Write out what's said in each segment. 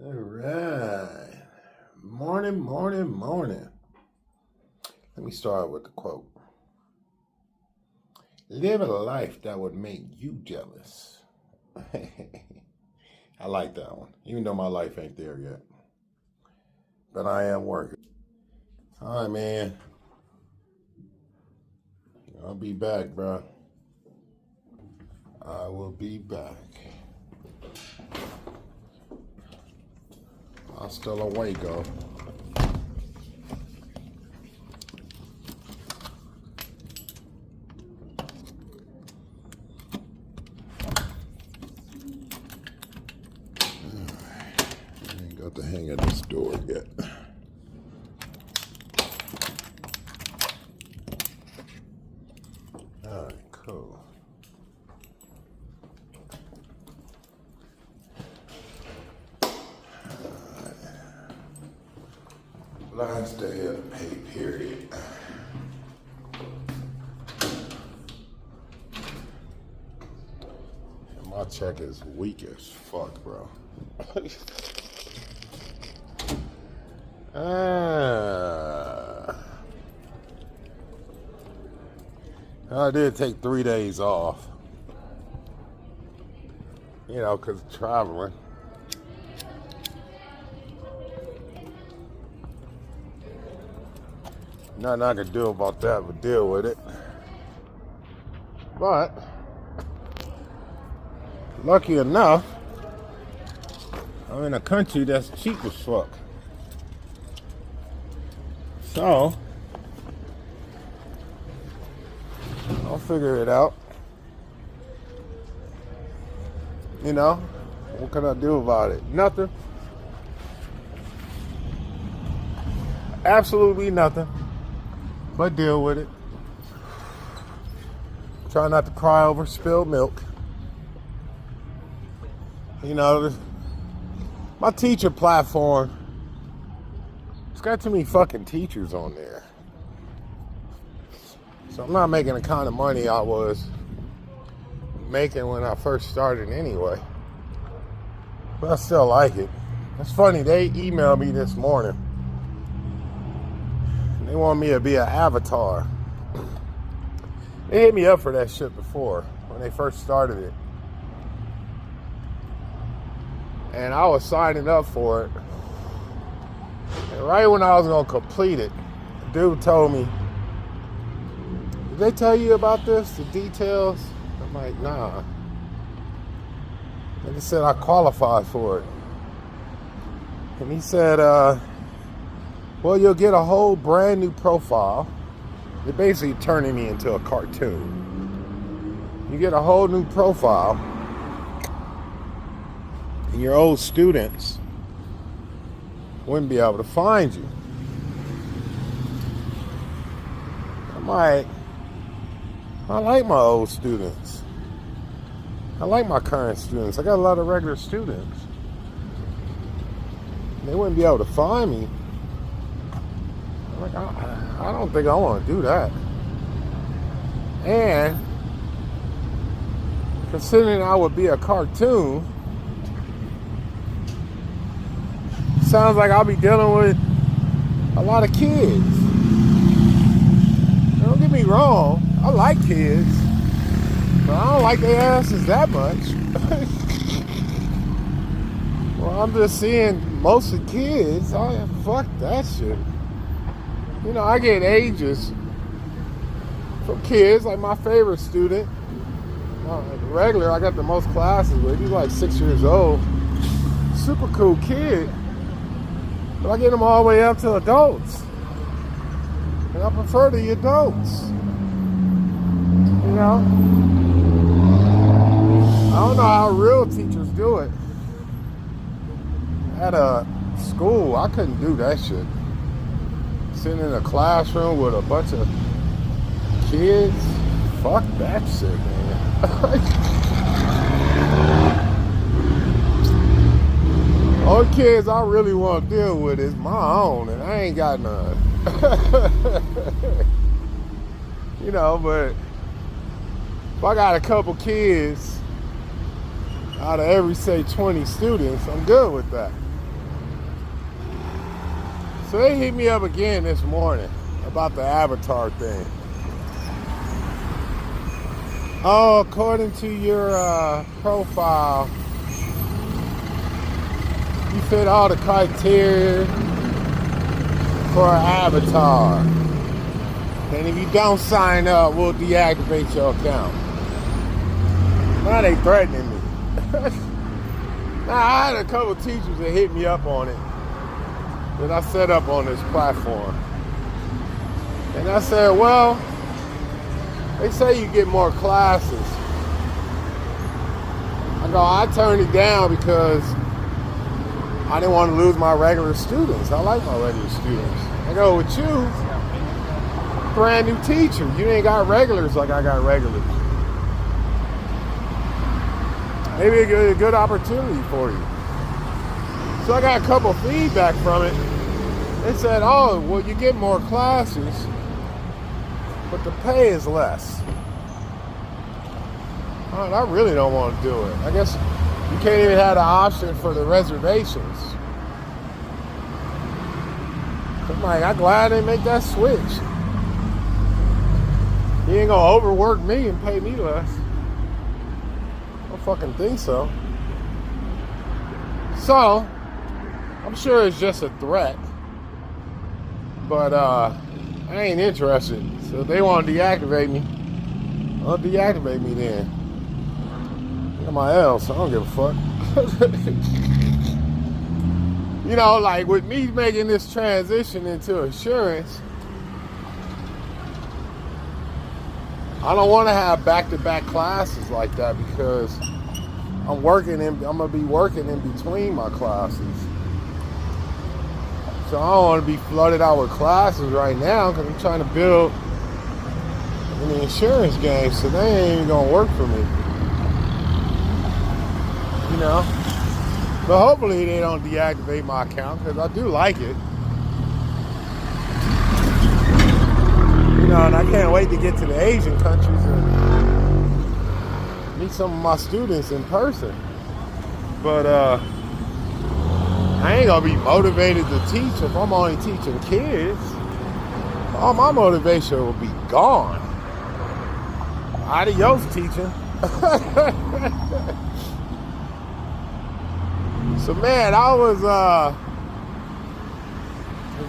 All right. Morning, morning, morning. Let me start with the quote. Live a life that would make you jealous. I like that one, even though my life ain't there yet. But I am working. All right, man. I'll be back, bro. I will be back. I'm still awake, though. I ain't got the hang of this door yet. All right, cool. Last day of the pay period. And my check is weak as fuck, bro. I did take 3 days off. You know, because of traveling. Nothing I can do about that but deal with it. But, lucky enough, I'm in a country that's cheap as fuck. So, I'll figure it out. You know, what can I do about it? Nothing. Absolutely nothing. But deal with it. Try not to cry over spilled milk. You know, my teacher platform, it's got too many fucking teachers on there. So I'm not making the kind of money I was making when I first started anyway. But I still like it. It's funny, they emailed me this morning. They want me to be an avatar. They hit me up for that shit before when they first started it. And I was signing up for it. And right when I was going to complete it, the dude told me, "Did they tell you about this, the details?" I'm like, nah. They just said I qualified for it. And he said, well, you'll get a whole brand new profile. They're basically turning me into a cartoon. You get a whole new profile. And your old students wouldn't be able to find you. I'm like, I like my old students. I like my current students. I got a lot of regular students. They wouldn't be able to find me. I'm like, I don't think I want to do that. And considering I would be a cartoon, sounds like I'll be dealing with a lot of kids. Don't get me wrong, I like kids, but I don't like their asses that much. Well, I'm just seeing mostly kids. Oh, fuck that shit. You know, I get ages from kids, like my favorite student. Regular, I got the most classes with. He's like 6 years old. Super cool kid. But I get them all the way up to adults. And I prefer the adults. You know? I don't know how real teachers do it. At a school, I couldn't do that shit. Sitting in a classroom with a bunch of kids, fuck that shit, man. Only kids I really want to deal with is my own, and I ain't got none. You know, but if I got a couple kids out of every, say, 20 students, I'm good with that. So they hit me up again this morning about the avatar thing. Oh, according to your profile, you fit all the criteria for an avatar. And if you don't sign up, we'll deactivate your account. Now they threatening me. Now I had a couple teachers that hit me up on it that I set up on this platform. And I said, well, they say you get more classes. I turned it down because I didn't want to lose my regular students. I like my regular students. I go, with you, brand new teacher, you ain't got regulars like I got regulars. Maybe a good opportunity for you. So I got a couple feedback from it. They said, oh, well, you get more classes, but the pay is less. I really don't want to do it. I guess you can't even have the option for the reservations. I'm like, I'm glad they make that switch. You ain't gonna overwork me and pay me less. I don't fucking think so. So, I'm sure it's just a threat. But I ain't interested. So if they want to deactivate me, I'll deactivate me then. Look at my L, so I don't give a fuck. You know, like with me making this transition into insurance, I don't want to have back-to-back classes like that because I'm gonna be working in between my classes. So I don't want to be flooded out with classes right now because I'm trying to build in the insurance game, so they ain't even gonna work for me. You know? But hopefully they don't deactivate my account because I do like it. You know, and I can't wait to get to the Asian countries and meet some of my students in person. But I ain't gonna be motivated to teach if I'm only teaching kids. All my motivation will be gone. Adios, teaching. So man, I was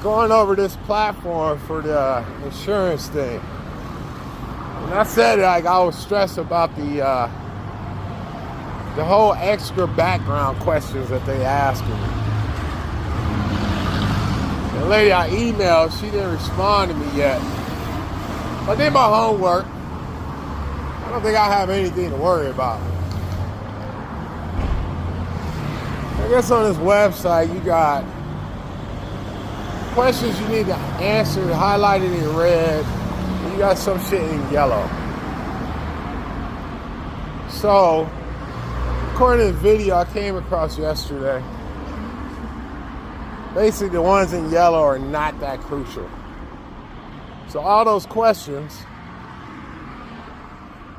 going over this platform for the insurance thing. And I said like I was stressed about the whole extra background questions that they asking me. The lady I emailed, she didn't respond to me yet. I did my homework. I don't think I have anything to worry about. I guess on this website you got questions you need to answer highlighted in red. And you got some shit in yellow. So, according to the video I came across yesterday, basically the ones in yellow are not that crucial. So all those questions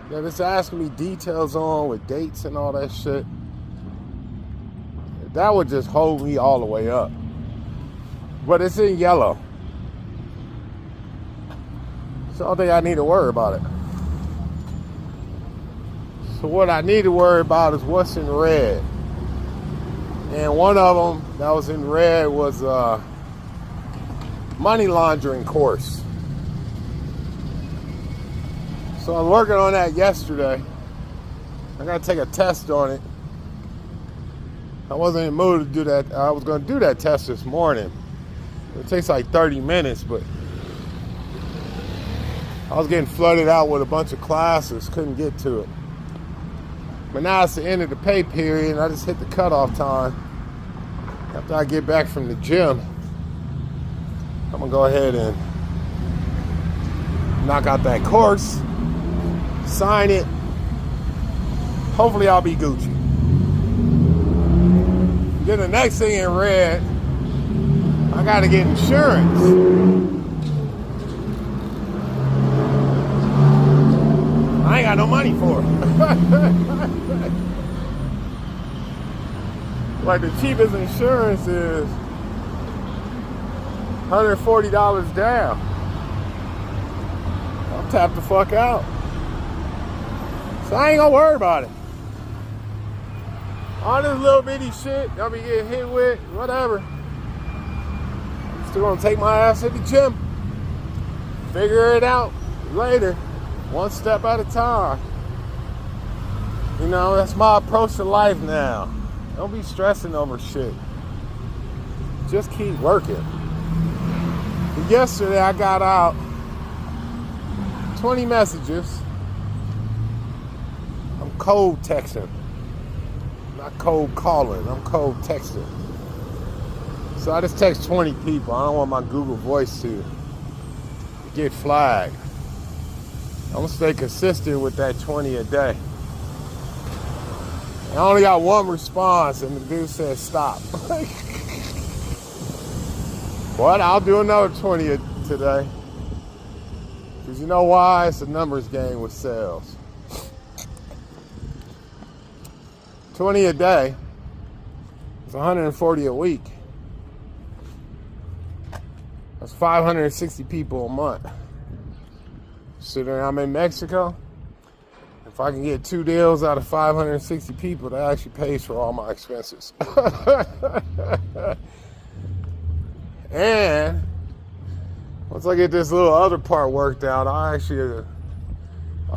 that it's asking me details on with dates and all that shit, that would just hold me all the way up. But it's in yellow. So I don't think I need to worry about it. So what I need to worry about is what's in red. And one of them that was in red was a money laundering course. So I was working on that yesterday. I gotta take a test on it. I wasn't in the mood to do that. I was gonna do that test this morning. It takes like 30 minutes, but I was getting flooded out with a bunch of classes, couldn't get to it. But now it's the end of the pay period and I just hit the cutoff time. After I get back from the gym, I'm gonna go ahead and knock out that course, sign it. Hopefully I'll be Gucci. Then the next thing in red, I gotta get insurance. I ain't got no money for it. Like the cheapest insurance is $140 down. I'll tap the fuck out. So I ain't gonna worry about it. All this little bitty shit I'll be getting hit with, whatever. I'm still gonna take my ass to the gym. Figure it out later. One step at a time. You know, that's my approach to life now. Don't be stressing over shit. Just keep working. Yesterday I got out 20 messages. I'm cold texting. Not cold calling, I'm cold texting. So I just text 20 people. I don't want my Google Voice to get flagged. I'm gonna stay consistent with that 20 a day. I only got one response and the dude said stop. But I'll do another 20 today. Because you know why? It's a numbers game with sales. 20 a day. It's 140 a week. That's 560 people a month. Considering I'm in Mexico, if I can get 2 deals out of 560 people, that actually pays for all my expenses. And once I get this little other part worked out, I'll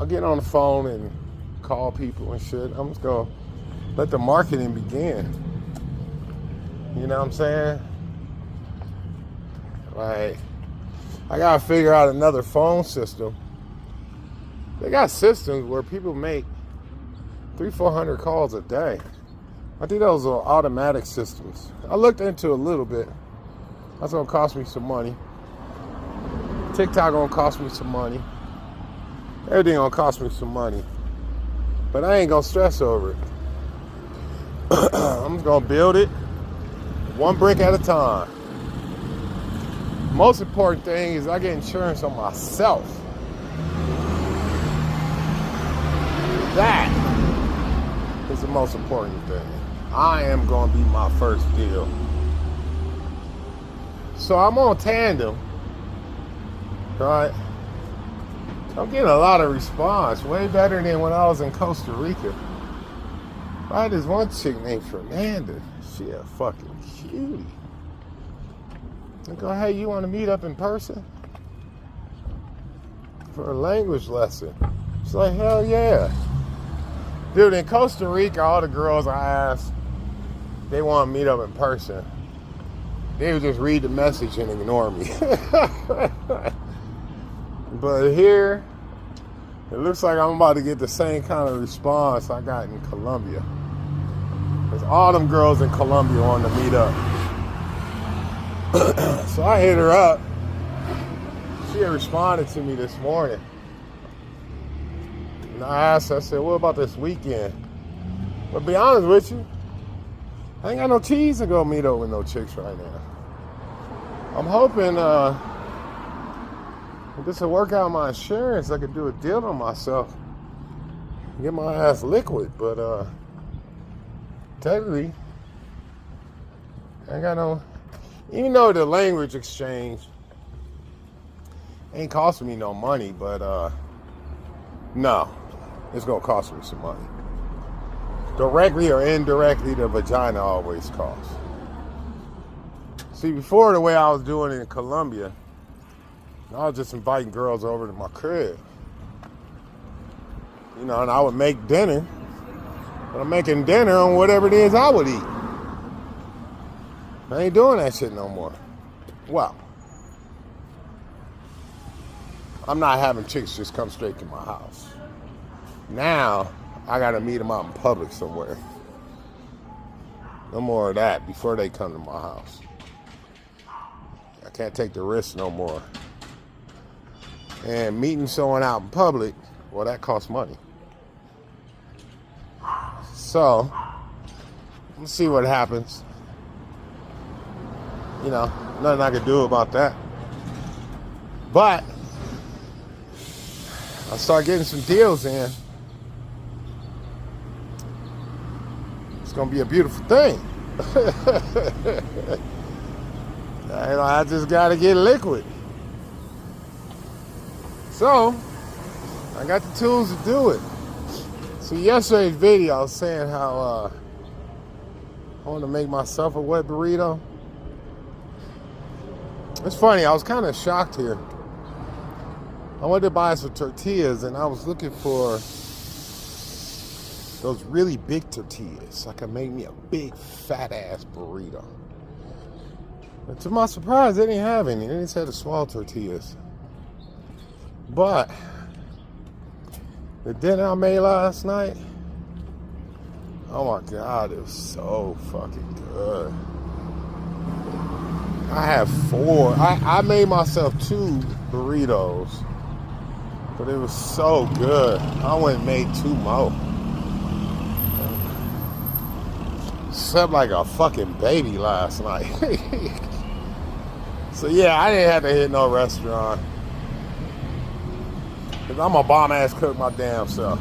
get on the phone and call people and shit. I'm just gonna let the marketing begin. You know what I'm saying? Like, I gotta figure out another phone system. They got systems where people make 300-400 calls a day. I think those are automatic systems. I looked into a little bit. That's gonna cost me some money. TikTok gonna cost me some money. Everything gonna cost me some money. But I ain't gonna stress over it. I'm just gonna build it one brick at a time. Most important thing is I get insurance on myself. That is the most important thing. I am gonna be my first deal. So I'm on Tandem, right? I'm getting a lot of response, way better than when I was in Costa Rica. I had this one chick named Fernanda. She a fucking cutie. I go, hey, you want to meet up in person for a language lesson? She's like, hell yeah. Dude, in Costa Rica, all the girls I asked, they want to meet up in person. They would just read the message and ignore me. But here, it looks like I'm about to get the same kind of response I got in Colombia. Because all them girls in Colombia wanted to meet up. So I hit her up. She had responded to me this morning. And I asked her, I said, what about this weekend? But to be honest with you, I ain't got no cheese to go meet up with no chicks right now. I'm hoping if this will work out my insurance, I could do a deal on myself. Get my ass liquid, but technically, I ain't got no, even though the language exchange ain't costing me no money, but no, it's gonna cost me some money. Directly or indirectly, the vagina always costs. See, before, the way I was doing it in Colombia, I was just inviting girls over to my crib. You know, and I would make dinner. But I'm making dinner on whatever it is I would eat. I ain't doing that shit no more. Well, I'm not having chicks just come straight to my house. Now, I gotta meet them out in public somewhere. No more of that before they come to my house. I can't take the risk no more. And meeting someone out in public, well, that costs money. So, let's see what happens. You know, nothing I can do about that. But, I'll start getting some deals in. It's gonna be a beautiful thing. I just gotta get liquid. So, I got the tools to do it. So yesterday's video, I was saying how I want to make myself a wet burrito. It's funny, I was kind of shocked here. I went to buy some tortillas and I was looking for those really big tortillas. I could make me a big fat ass burrito. And to my surprise, they didn't have any. They just had the small tortillas. But the dinner I made last night, oh my God, it was so fucking good. I have 4. I made myself 2 burritos, but it was so good. I went and made 2 more. Slept like a fucking baby last night. So yeah, I didn't have to hit no restaurant. Cause I'm a bomb ass cook my damn self.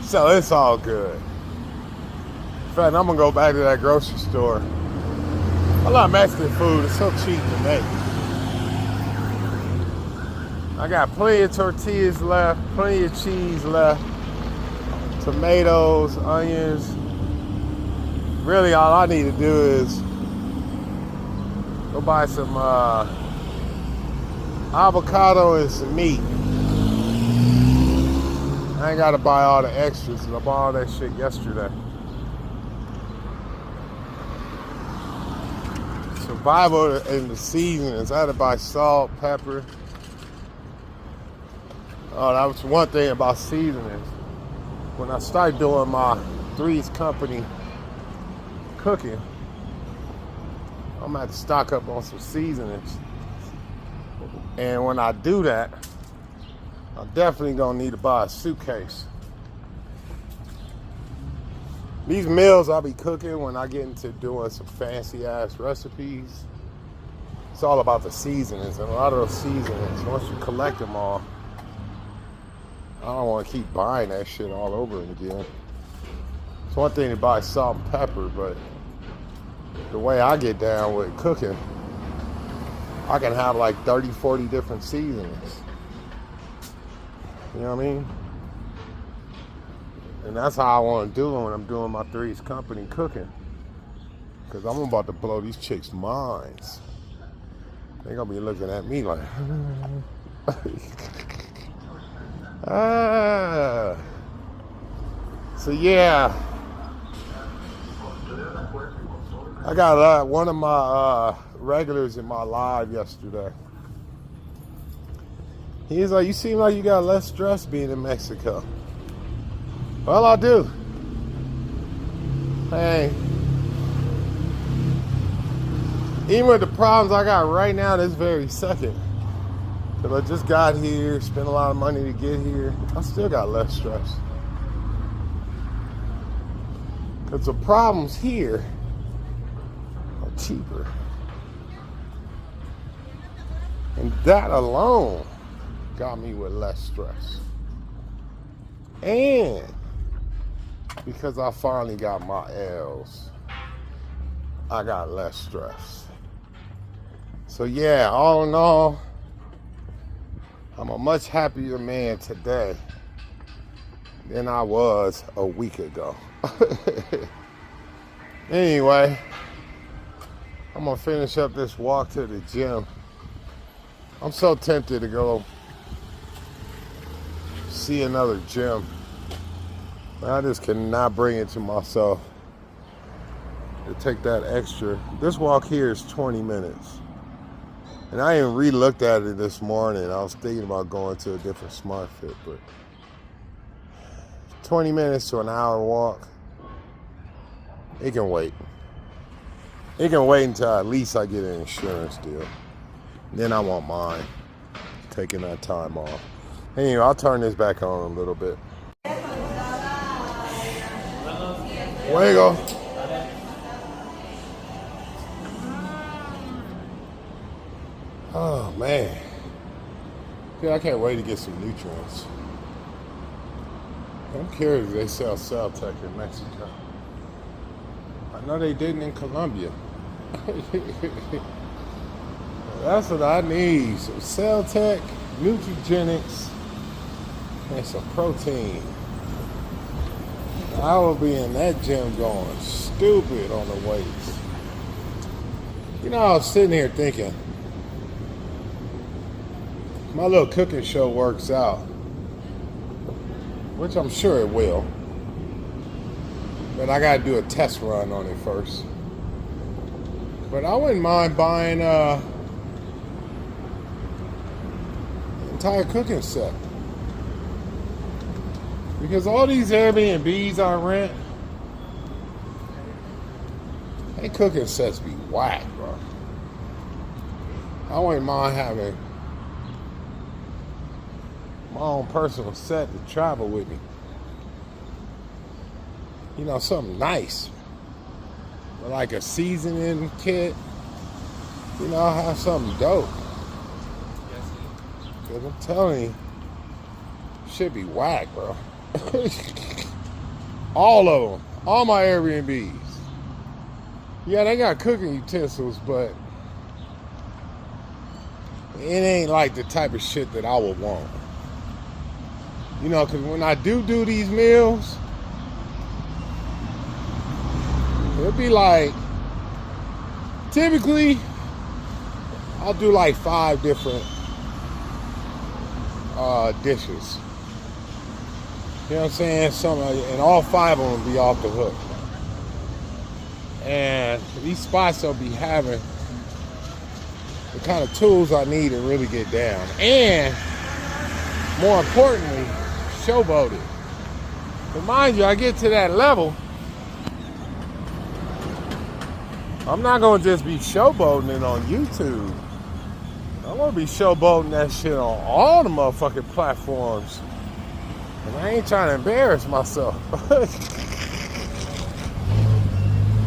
So it's all good. In fact, I'm gonna go back to that grocery store. I love Mexican food, it's so cheap to make. I got plenty of tortillas left, plenty of cheese left, tomatoes, onions. Really all I need to do is go buy some avocado and some meat. I ain't gotta buy all the extras, I bought all that shit yesterday. Survival in the seasonings. I had to buy salt, pepper. Oh, that was one thing about seasonings. When I started doing my Three's Company cooking, I'm gonna have to stock up on some seasonings. And when I do that, I'm definitely gonna need to buy a suitcase. These meals I'll be cooking when I get into doing some fancy ass recipes, it's all about the seasonings. And a lot of those seasonings, once you collect them all, I don't want to keep buying that shit all over again. It's one thing to buy salt and pepper, but the way I get down with cooking, I can have like 30, 40 different seasonings. You know what I mean? And that's how I want to do it when I'm doing my Three's Company cooking. Because I'm about to blow these chicks' minds. They're going to be looking at me like... So yeah. I got one of my regulars in my live yesterday. He's like, you seem like you got less stress being in Mexico. Well, I do. Hey, even with the problems I got right now this very second, because I just got here, spent a lot of money to get here, I still got less stress. Because the problems here are cheaper. And that alone got me with less stress. And because I finally got my L's, I got less stress. So yeah, all in all, I'm a much happier man today than I was a week ago. Anyway, I'm gonna finish up this walk to the gym. I'm so tempted to go see another gym. I just cannot bring it to myself to take that extra. This walk here is 20 minutes. And I even re-looked at it this morning. I was thinking about going to a different Smart Fit, but 20 minutes to an hour walk, it can wait. It can wait until at least I get an insurance deal. Then I want mine, taking that time off. Anyway, I'll turn this back on a little bit. Fuego. Oh man. Yeah, I can't wait to get some nutrients. I'm curious if they sell Celtec in Mexico. I know they didn't in Colombia. That's what I need. Some cell tech, nutrigenics, and some protein. I will be in that gym going stupid on the weights. You know, I was sitting here thinking, my little cooking show works out, which I'm sure it will. But I gotta do a test run on it first. But I wouldn't mind buying an entire cooking set. Because all these Airbnbs I rent, they cooking sets be whack, bro. I wouldn't mind having my own personal set to travel with me. You know, something nice. Like a seasoning kit. You know, I'll have something dope. Because I'm telling you, shit be whack, bro. All of them. All my Airbnbs. Yeah, they got cooking utensils, but it ain't like the type of shit that I would want. You know, because when I do these meals, it'll be like, typically, I'll do like 5 different dishes. You know what I'm saying? And all 5 of them will be off the hook. And these spots will be having the kind of tools I need to really get down. And, more importantly, showboating. But mind you, I get to that level, I'm not going to just be showboating it on YouTube. I'm going to be showboating that shit on all the motherfucking platforms. And I ain't trying to embarrass myself.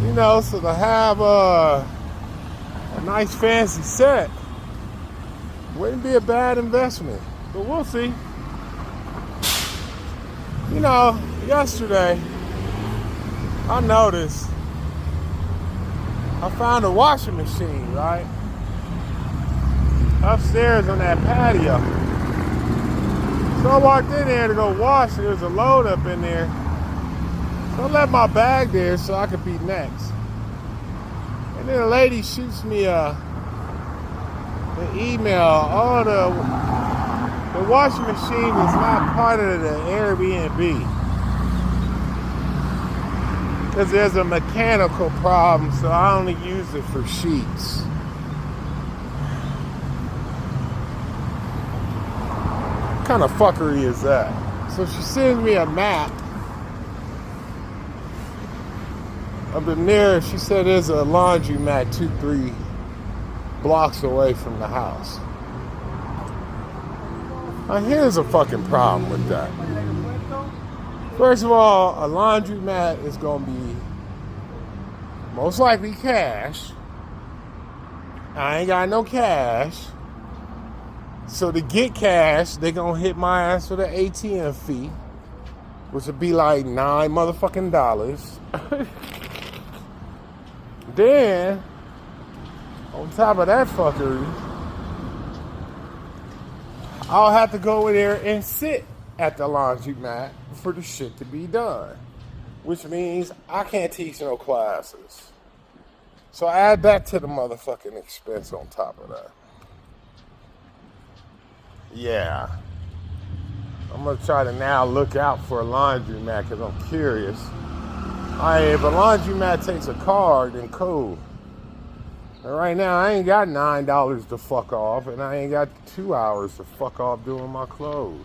You know, so to have a nice fancy set wouldn't be a bad investment. But we'll see. You know, yesterday, I noticed I found a washing machine, right? Upstairs on that patio. So I walked in there to go wash. There was a load up in there. So I left my bag there so I could be next. And then a lady shoots me an email. Oh, the washing machine is not part of the Airbnb. Because there's a mechanical problem, so I only use it for sheets. What kind of fuckery is that? So she sends me a map of the nearest. She said there's a laundromat 2-3 blocks away from the house. Now here's a fucking problem with that. First of all, a laundromat is going to be most likely cash. I ain't got no cash. So to get cash, they going to hit my ass for the ATM fee, which would be like $9 motherfucking dollars. Then, on top of that fuckery, I'll have to go in there and sit at the laundromat for the shit to be done, which means I can't teach no classes. So add that to the motherfucking expense on top of that. Yeah. I'm going to try to now look out for a laundromat because I'm curious. If a laundromat takes a card, then cool. And right now, I ain't got $9 to fuck off, and I ain't got 2 hours to fuck off doing my clothes.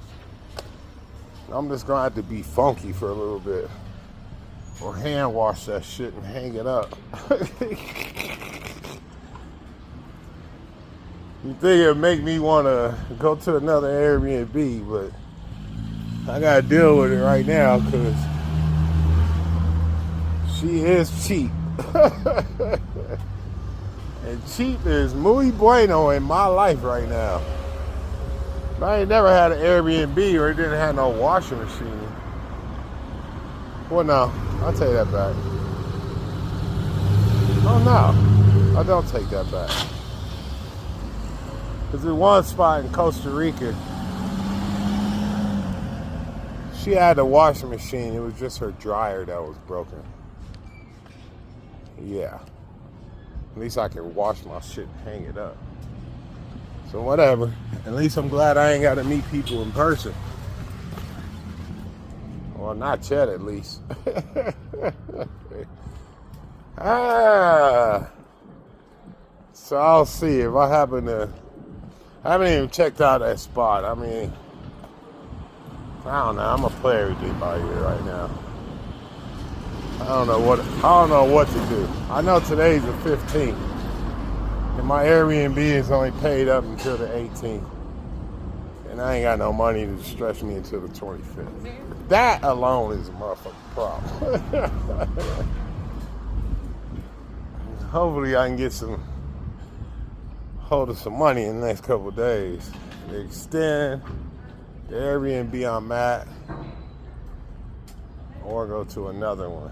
I'm just going to have to be funky for a little bit. Or hand wash that shit and hang it up. You think it'd make me want to go to another Airbnb, but I got to deal with it right now because she is cheap. And cheap is muy bueno in my life right now. I ain't never had an Airbnb or it didn't have no washing machine. Well, no, I'll take that back. Oh no, I don't take that back. Because in one spot in Costa Rica, she had a washing machine. It was just her dryer that was broken. Yeah. At least I can wash my shit and hang it up. So whatever. At least I'm glad I ain't got to meet people in person. Well, not yet, at least. So I'll see if I happen to. I haven't even checked out that spot. I mean, I don't know. I'm gonna play everything by ear right now. I don't know what to do. I know today's the 15th, and my Airbnb is only paid up until the 18th, and I ain't got no money to stretch me until the 25th. That alone is a motherfucking problem. Hopefully, I can get hold of some money in the next couple of days to extend the Airbnb I'm at, or go to another one.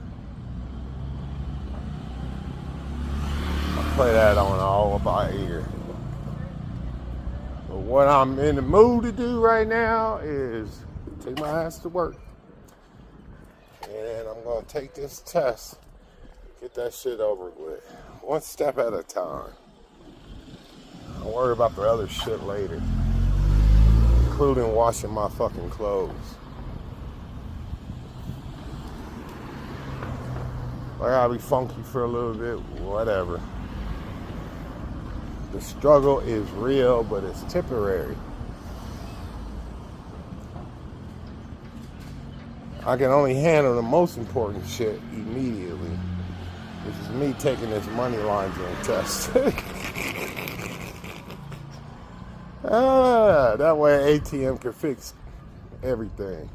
I'll play that on all by ear. But what I'm in the mood to do right now is take my ass to work. And I'm going to take this test, get that shit over with. One step at a time. I'll worry about the other shit later, including washing my fucking clothes. I gotta be funky for a little bit, whatever. The struggle is real, but it's temporary. I can only handle the most important shit immediately, which is me taking this money laundering test. That way ATM can fix everything.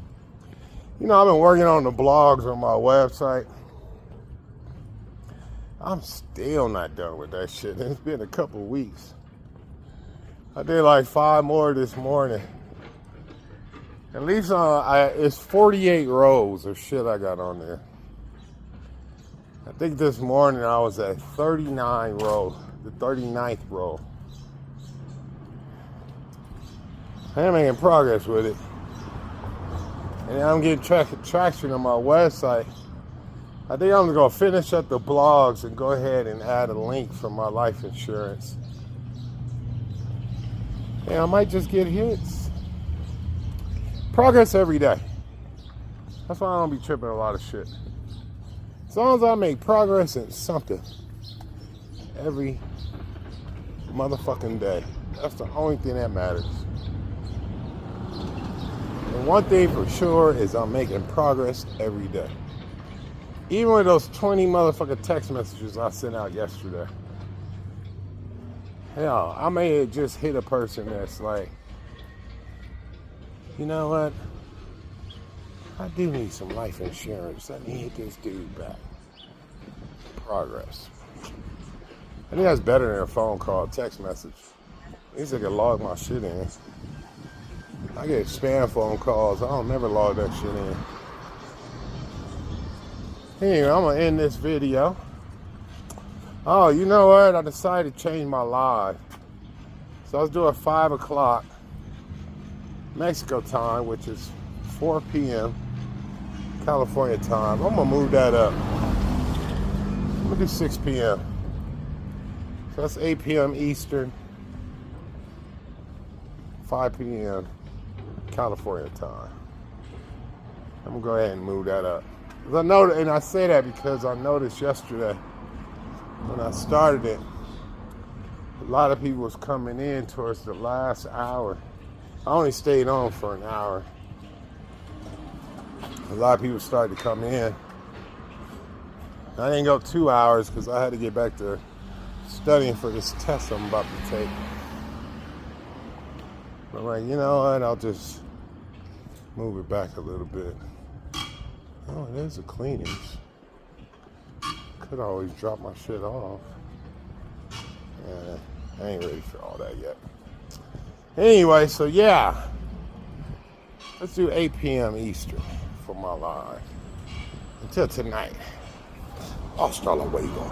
You know, I've been working on the blogs on my website. I'm still not done with that shit. It's been a couple weeks. I did like 5 more this morning. At least it's 48 rows of shit I got on there. I think this morning I was at 39 rows, the 39th row. I'm making progress with it. And I'm getting traction on my website. I think I'm going to finish up the blogs and go ahead and add a link for my life insurance. And I might just get hits. Progress every day. That's why I don't be tripping a lot of shit. As long as I make progress in something every motherfucking day. That's the only thing that matters. And one thing for sure is I'm making progress every day. Even with those 20 motherfucking text messages I sent out yesterday. Hell, I may have just hit a person that's like, you know what? I do need some life insurance. Let me hit this dude back. Progress. I think that's better than a phone call, text message. At least I can log my shit in. I get spam phone calls. I don't never log that shit in. Anyway, I'm going to end this video. Oh, you know what? I decided to change my live. So I was doing 5 o'clock Mexico time, which is 4 p.m. California time. I'm going to move that up. I'm going to do 6 p.m. So that's 8 p.m. Eastern, 5 p.m. California time. I'm going to go ahead and move that up. I know, and I say that because I noticed yesterday when I started it, a lot of people was coming in towards the last hour. I only stayed on for an hour. A lot of people started to come in. I didn't go 2 hours because I had to get back to studying for this test I'm about to take. But I'm like, you know what? I'll just move it back a little bit. Oh, there's the cleanings. Could always drop my shit off. I ain't ready for all that yet. Anyway, so yeah. Let's do 8 p.m. Eastern for my live. Until tonight. Hasta luego.